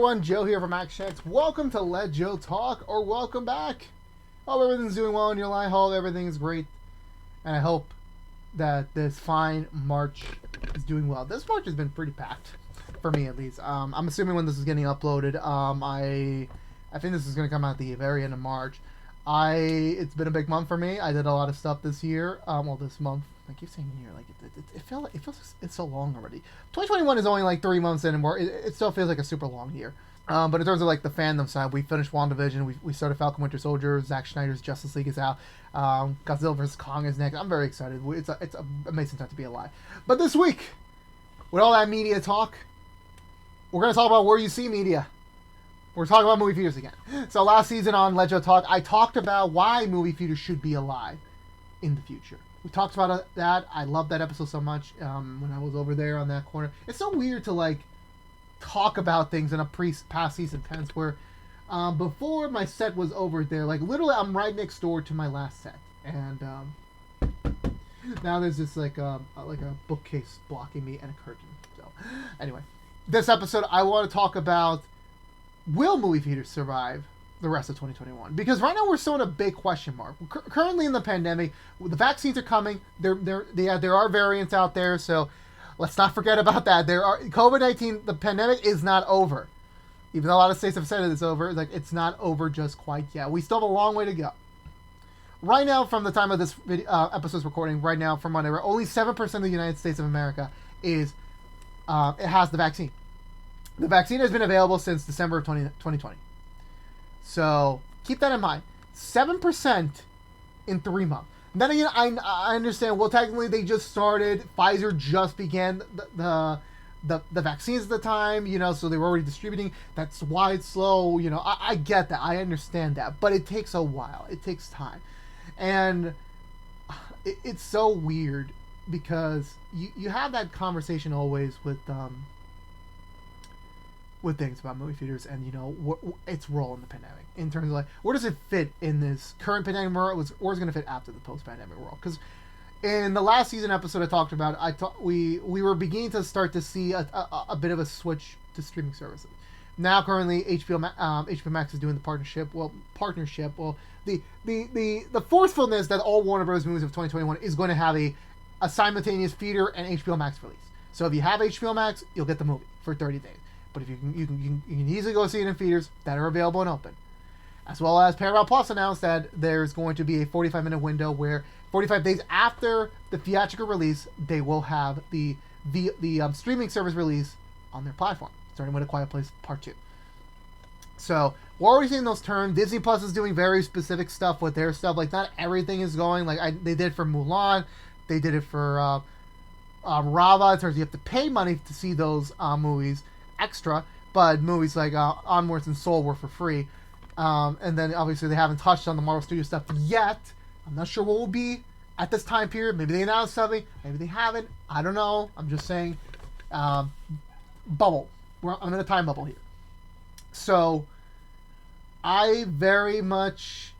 everyone, Joe here from ActShacks. Welcome to Let Joe Talk, or welcome back. Hope everything's doing well in your life. Hope everything is great. And I hope that this fine March is doing well. This March has been pretty packed, for me at least. I'm assuming when this is getting uploaded, I think this is going to come out at the very end of March. It's been a big month for me. I did a lot of stuff this year. This month. I keep saying year, like it feels it's so long already. 2021 is only like 3 months in, and it still feels like a super long year. But in terms of like the fandom side, we finished WandaVision. We started Falcon Winter Soldier. Zack Snyder's Justice League is out. Godzilla vs Kong is next. I'm very excited. It's an amazing time to be alive. But this week, with all that media talk, we're gonna talk about where you see media. We're talking about movie theaters again. So last season on Let Joe Talk, I talked about why movie theaters should be alive in the future. We talked about that. I love that episode so much when I was over there on that corner. It's so weird to like talk about things in a past season tense where before my set was over there, like literally I'm right next door to my last set, and now there's just like a bookcase blocking me and a curtain. So anyway, this episode I want to talk about, will movie theaters survive the rest of 2021? Because right now we're still in a big question mark. Currently in the pandemic, the vaccines are coming. There are variants out there, so let's not forget about that. COVID-19, the pandemic is not over. Even though a lot of states have said it's over, like it's not over just quite yet. We still have a long way to go. Right now, from the time of this episode's recording, right now from whenever, only 7% of the United States of America it has the vaccine. The vaccine has been available since December of 2020. So keep that in mind. 7% in 3 months. Then again, I understand. Well, technically, they just started. Pfizer just began the vaccines at the time. So they were already distributing. That's why it's slow. I get that. I understand that. But it takes a while. It takes time, and it's so weird because you have that conversation always with things about movie theaters and its role in the pandemic, in terms of like where does it fit in this current pandemic world, or is it going to fit after the post-pandemic world? Because in the last season episode I talked about, we were beginning to start to see a bit of a switch to streaming services. Now currently HBO Max is doing the partnership. The forcefulness that all Warner Bros. Movies of 2021 is going to have a simultaneous theater and HBO Max release. So if you have HBO Max, you'll get the movie for 30 days. But if you can easily go see it in theaters that are available and open. As well as Paramount Plus announced that there's going to be a 45-minute window where 45 days after the theatrical release, they will have the streaming service release on their platform, starting with A Quiet Place Part 2. So we're already seeing those turn. Disney Plus is doing very specific stuff with their stuff. Like not everything is going like they did for Mulan. They did it for Rava. In terms of you have to pay money to see those movies extra, but movies like Onwards and Soul were for free. And then obviously they haven't touched on the Marvel Studios stuff yet. I'm not sure what will be at this time period. Maybe they announced something, maybe they haven't. I don't know. I'm just saying bubble. I'm in a time bubble here. So I very much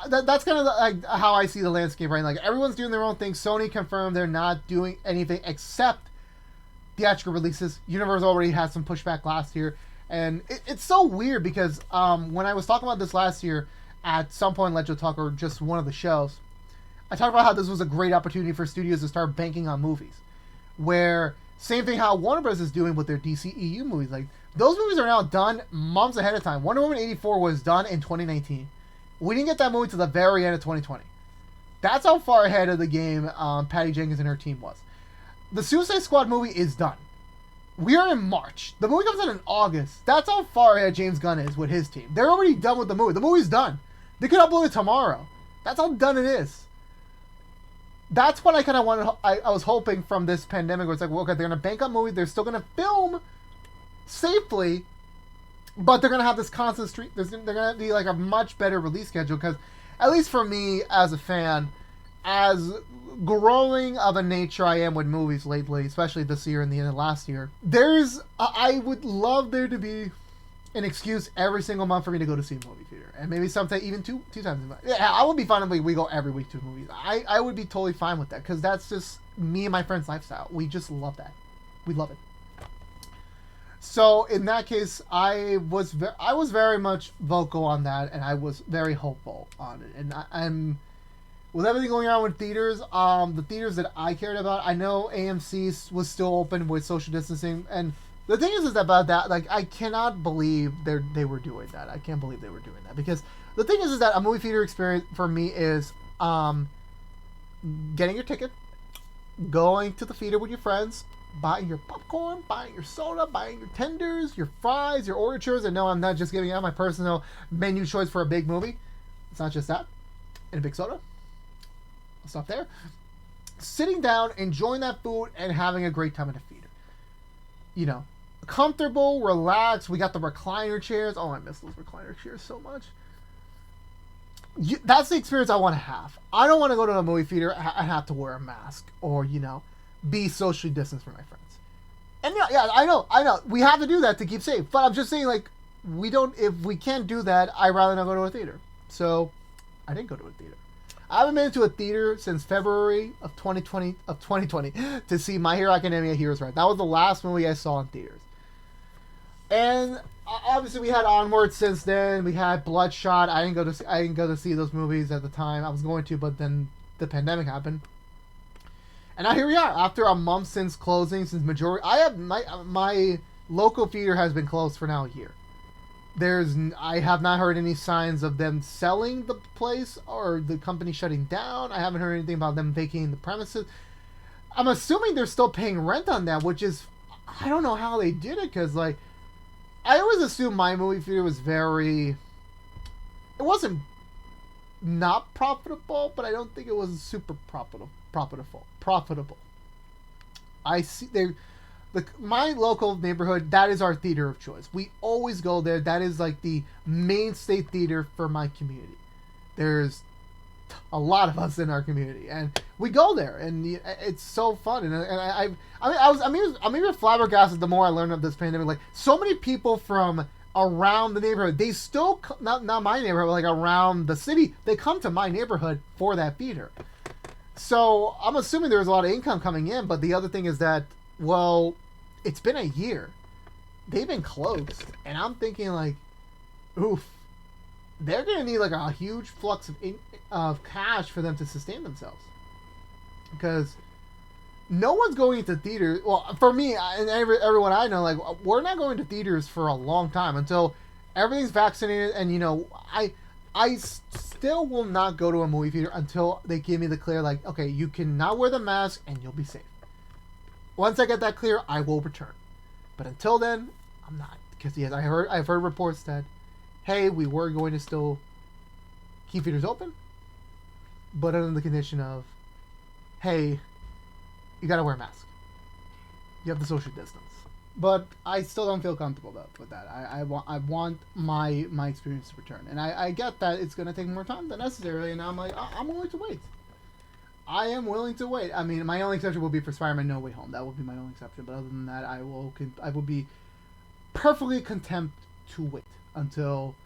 that's kind of like how I see the landscape right now. Like everyone's doing their own thing. Sony confirmed they're not doing anything except theatrical releases. Universal already had some pushback last year, and it's so weird because when I was talking about this last year at some point in Let Joe Talk, or just one of the shows, I talked about how this was a great opportunity for studios to start banking on movies, where same thing how Warner Bros. Is doing with their DCEU movies. Like those movies are now done months ahead of time. Wonder Woman 84 was done in 2019. We didn't get that movie to the very end of 2020. That's how far ahead of the game Patty Jenkins and her team was. The Suicide Squad movie is done. We are in March. The movie comes out in August. That's how far ahead James Gunn is with his team. They're already done with the movie. The movie's done. They could upload it tomorrow. That's how done it is. That's what I kind of wanted. I was hoping from this pandemic, where it's like, well, okay, they're going to bank on movies. They're still going to film safely, but they're going to have this constant stream. They're going to be like a much better release schedule, because at least for me as a fan, as growing of a nature I am with movies lately, especially this year and the end of last year, I would love there to be an excuse every single month for me to go to see a movie theater, and maybe sometime even two times a month. Yeah, I would be fine if we go every week to movies. I would be totally fine with that, because that's just me and my friends' lifestyle. We just love that. We love it. So in that case, I was very much vocal on that, and I was very hopeful on it. And I'm with everything going on with theaters. The theaters that I cared about, I know AMC was still open with social distancing, and the thing is about that, like I cannot believe they were doing that. I can't believe they were doing that because the thing is that a movie theater experience for me is getting your ticket, going to the theater with your friends, buying your popcorn, buying your soda, buying your tenders, your fries, your orchers. And no, I'm not just giving out my personal menu choice for a big movie. It's not just that. And a big soda. I'll stop there. Sitting down, enjoying that food, and having a great time at the theater. You know, comfortable, relaxed. We got the recliner chairs. Oh, I miss those recliner chairs so much. That's the experience I want to have. I don't want to go to a movie theater and have to wear a mask or, you know, be socially distanced from my friends. And yeah, I know. We have to do that to keep safe. But I'm just saying, like, if we can't do that, I'd rather not go to a theater. So, I didn't go to a theater. I haven't been to a theater since February of 2020 to see My Hero Academia Heroes Red. That was the last movie I saw in theaters. And obviously we had Onward since then. We had Bloodshot. I didn't go to see those movies at the time. I was going to, but then the pandemic happened. And now here we are, after a month since closing, since majority. I have my local theater has been closed for now a year. I have not heard any signs of them selling the place or the company shutting down. I haven't heard anything about them vacating the premises. I'm assuming they're still paying rent on that, which is, I don't know how they did it, because like, I always assumed my movie theater was it wasn't not profitable, but I don't think it was super profitable. I see my local neighborhood, that is our theater of choice. We always go there. That is like the mainstay theater for my community. There's a lot of us in our community, and we go there, and it's so fun. And I'm even flabbergasted the more I learned of this pandemic. Like, so many people from around the neighborhood, they still not my neighborhood, but like around the city, they come to my neighborhood for that theater. So I'm assuming there's a lot of income coming in. But the other thing is that, well, it's been a year. They've been closed, and I'm thinking like, oof. They're going to need like a huge flux of cash for them to sustain themselves. Because no one's going into theaters. Well, for me and everyone I know, like, we're not going to theaters for a long time until everything's vaccinated. And, you know, I still will not go to a movie theater until they give me the clear, like, okay, you can now wear the mask and you'll be safe. Once I get that clear, I will return. But until then, I'm not. Because, yes, I've heard reports that, hey, we were going to still keep theaters open, but under the condition of, hey, you gotta wear a mask. You have the social distance. But I still don't feel comfortable with that. I want my experience to return. And I get that it's going to take more time than necessary, and I'm like, I'm willing to wait. I am willing to wait. I mean, my only exception will be for Spider-Man No Way Home. That will be my only exception. But other than that, I will be perfectly content to wait until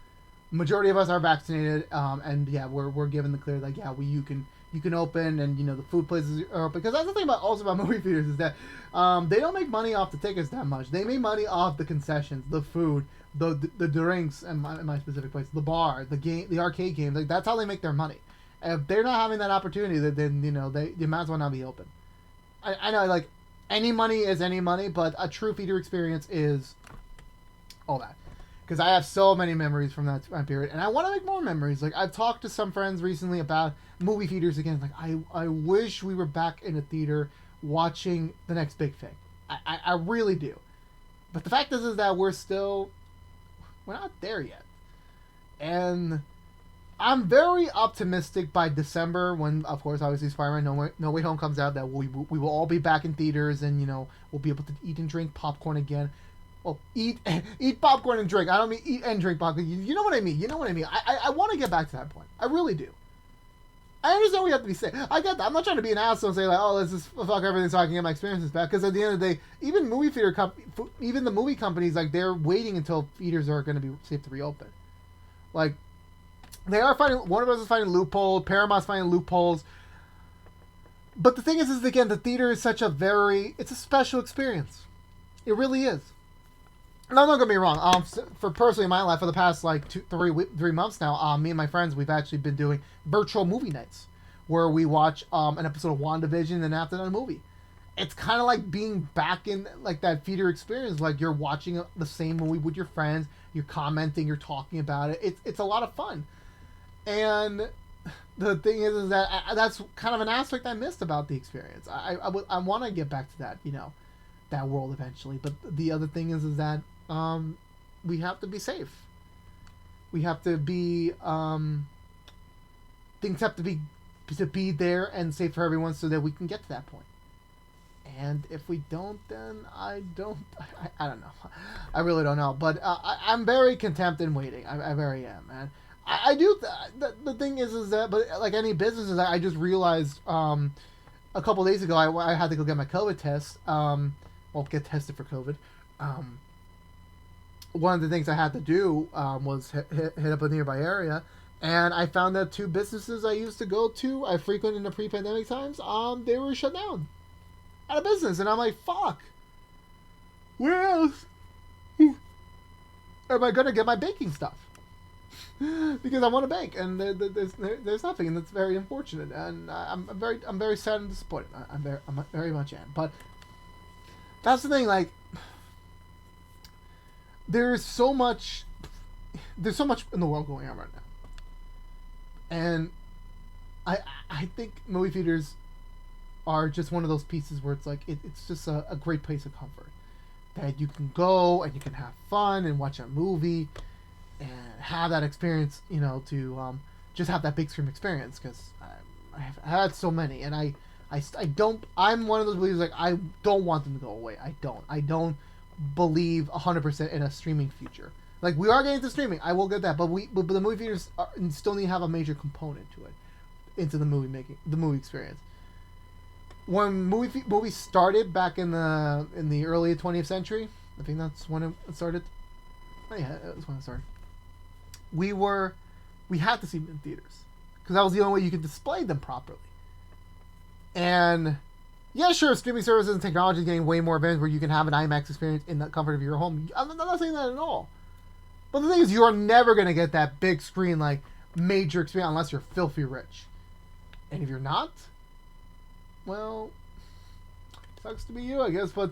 majority of us are vaccinated, and yeah, we're given the clear, like, yeah, you can open, and you know the food places are open. Because that's the thing about movie theaters is that they don't make money off the tickets that much. They make money off the concessions, the food, the drinks, and my specific place, the bar, the arcade games. Like, that's how they make their money. And if they're not having that opportunity, then you know they might as well not be open. I know, like, any money is any money, but a true theater experience is all that. Because I have so many memories from that time period, and I want to make more memories. Like, I've talked to some friends recently about movie theaters again. Like, I wish we were back in a theater watching the next big thing. I really do. But the fact is that we're not there yet. And I'm very optimistic by December, when, of course, obviously Spider-Man No Way Home comes out, that we will all be back in theaters, and, you know, we'll be able to eat and drink popcorn again. Well, eat popcorn and drink. I don't mean eat and drink popcorn. You know what I mean. I want to get back to that point. I really do. I understand we have to be safe. I get that. I'm not trying to be an asshole and say, like, oh, let's just fuck everything so I can get my experiences back. Because at the end of the day, even the movie companies, like, they're waiting until theaters are going to be safe to reopen. Like, they are finding, Warner Bros. Is finding loopholes, Paramount's finding loopholes. But the thing is again, the theater is it's a special experience. It really is. No, don't get me wrong. For personally in my life, for the past like 3 months now, me and my friends, we've actually been doing virtual movie nights, where we watch an episode of WandaVision and after that a movie. It's kind of like being back in like that theater experience. Like you're watching the same movie with your friends, you're commenting, you're talking about it. It's a lot of fun, and the thing is that that's kind of an aspect I missed about the experience. I want to get back to that, that world eventually. But the other thing is that we have to be safe. We have to be things have to be there and safe for everyone so that we can get to that point. And if we don't, then I don't know. I really don't know. But I'm very content in waiting. I very am, man. I do. The thing is that, but like any businesses, I just realized a couple days ago I had to go get my COVID test. Well, get tested for COVID. One of the things I had to do was hit up a nearby area, and I found that 2 businesses I used to go to, I frequented in the pre-pandemic times, they were shut down, out of business, and I'm like, fuck. Where else am I gonna get my baking stuff? Because I want to bake, and there's nothing, and that's very unfortunate, and I'm very sad and disappointed. I'm very much am, but that's the thing. Like, there's so much in the world going on right now, and I think movie theaters are just one of those pieces where it's like it's just a great place of comfort that you can go and you can have fun and watch a movie and have that experience, to just have that big screen experience, because I've had so many, and I don't. I'm one of those believers, like, I don't want them to go away. I don't believe 100% in a streaming future. Like, we are getting to streaming, I will get that, but the movie theaters still need to have a major component to it, into the movie experience. When movies started back in the early 20th century, I think that's when it started. Oh yeah, it was when it started. We had to see them in theaters because that was the only way you could display them properly. And yeah, sure, streaming services and technology is getting way more advanced where you can have an IMAX experience in the comfort of your home. I'm not saying that at all. But the thing is, you are never going to get that big screen, like, major experience unless you're filthy rich. And if you're not, well, sucks to be you, I guess. But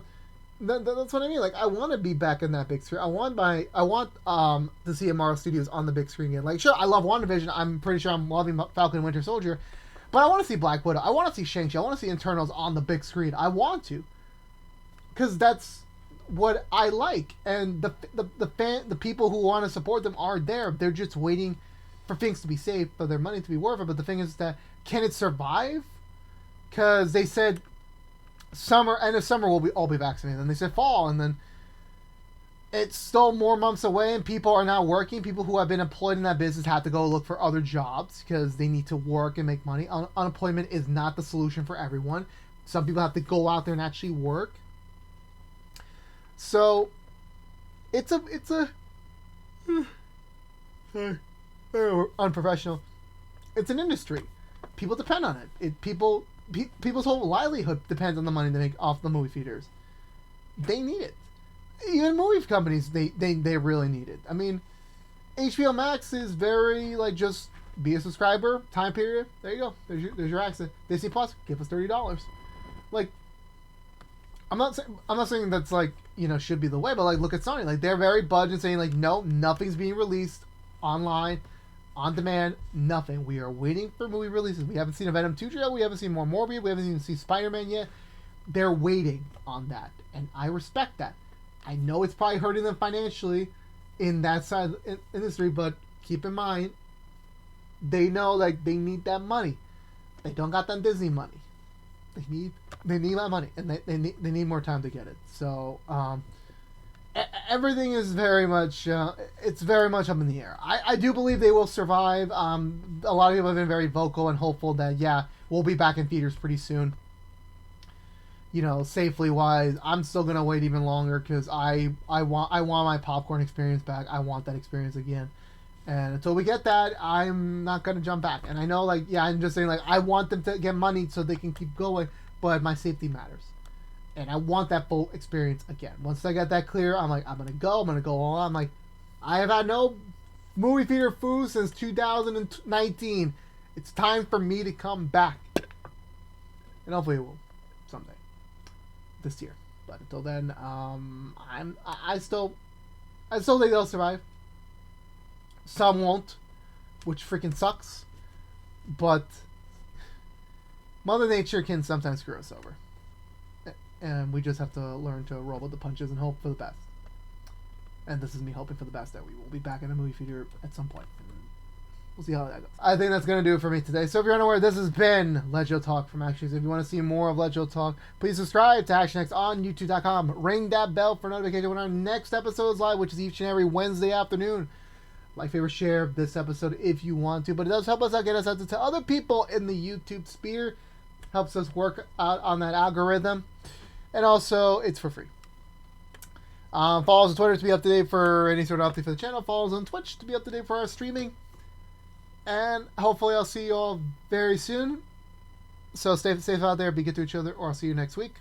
that's what I mean. Like, I want to be back in that big screen. I want to see Marvel Studios on the big screen again. Like, sure, I love WandaVision. I'm pretty sure I'm loving Falcon and Winter Soldier. But I want to see Black Widow. I want to see Shang-Chi. I want to see Eternals on the big screen. I want to. Because that's what I like. And the people who want to support them are there. They're just waiting for things to be safe, for their money to be worth it. But the thing is that, can it survive? Because they said end of summer we'll all be vaccinated. And they said fall, and then it's still more months away, and people are not working. People who have been employed in that business have to go look for other jobs because they need to work and make money. Unemployment is not the solution for everyone. Some people have to go out there and actually work. So it's a unprofessional. It's an industry. People depend on it. People's whole livelihood depends on the money they make off the movie theaters. They need it. Even movie companies, they really need it. I mean, HBO Max is very, like, just be a subscriber, time period. There you go. There's your access. Disney Plus, give us $30. Like, I'm not saying that's, like, should be the way, but, like, look at Sony. Like, they're very budget, saying, like, no, nothing's being released online, on demand, nothing. We are waiting for movie releases. We haven't seen a Venom 2 trailer. We haven't seen more Morbius. We haven't even seen Spider-Man yet. They're waiting on that, and I respect that. I know it's probably hurting them financially in that side of the industry, but keep in mind, they know, like, they need that money. They don't got that Disney money. They need that money, and they need more time to get it. So everything is very much it's very much up in the air. I do believe they will survive. A lot of people have been very vocal and hopeful that we'll be back in theaters pretty soon. Safely wise, I'm still gonna wait even longer because I want my popcorn experience back. I want that experience again, and until we get that, I'm not gonna jump back. And I know, like, I'm just saying, like, I want them to get money so they can keep going, but my safety matters, And I want that full experience again. Once I get that clear, I'm like, I'm gonna go all. I'm like, I have had no movie theater food since 2019. It's time for me to come back. And hopefully it will someday. This year. But until then, I still think they'll survive. Some won't, which freaking sucks. But Mother Nature can sometimes screw us over. And we just have to learn to roll with the punches and hope for the best. And this is me hoping for the best that we will be back in a movie theater at some point. And we'll see how that goes. I think that's going to do it for me today. So if you're unaware, this has been Let Joe Talk from ActionX. If you want to see more of Let Joe Talk, please subscribe to ActionX on YouTube.com. Ring that bell for notification when our next episode is live, which is each and every Wednesday afternoon. Like, favorite, share this episode if you want to. But it does help us out, get us out to other people in the YouTube sphere. Helps us work out on that algorithm. And also, it's for free. Follow us on Twitter to be up to date for any sort of update for the channel. Follow us on Twitch to be up to date for our streaming. And hopefully I'll see you all very soon. So stay safe out there, be good to each other, or I'll see you next week.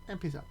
And peace out.